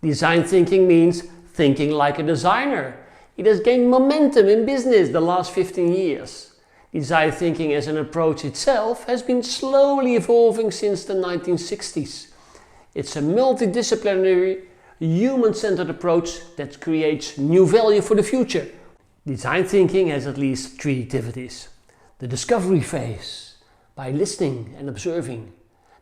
Design thinking means thinking like a designer. It has gained momentum in business the last 15 years. Design thinking as an approach itself has been slowly evolving since the 1960s. It's a multidisciplinary, human-centered approach that creates new value for the future. Design thinking has at least 3 activities. The discovery phase, by listening and observing.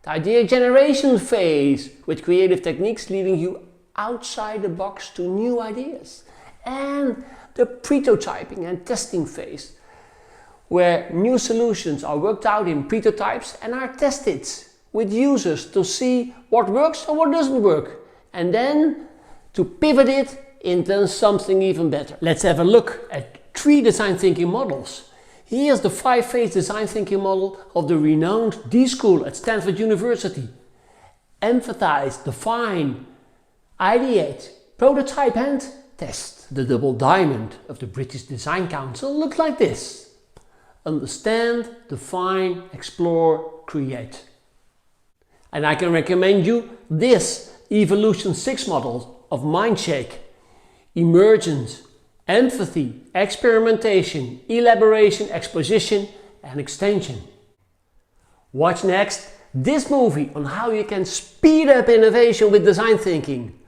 The idea generation phase, with creative techniques leading you outside the box to new ideas. And the prototyping and testing phase, where new solutions are worked out in prototypes and are tested with users to see what works and what doesn't work, and then to pivot it into something even better. Let's have a look at 3 design thinking models. Here's the 5-phase design thinking model of the renowned D School at Stanford University. Emphasize, define, ideate, prototype and test. The double diamond of the British Design Council looks like this. Understand, define, explore, create. And I can recommend you this Evolution 6 model of Mindshake. Emergence, empathy, experimentation, elaboration, exposition and extension. Watch next this movie on how you can speed up innovation with design thinking.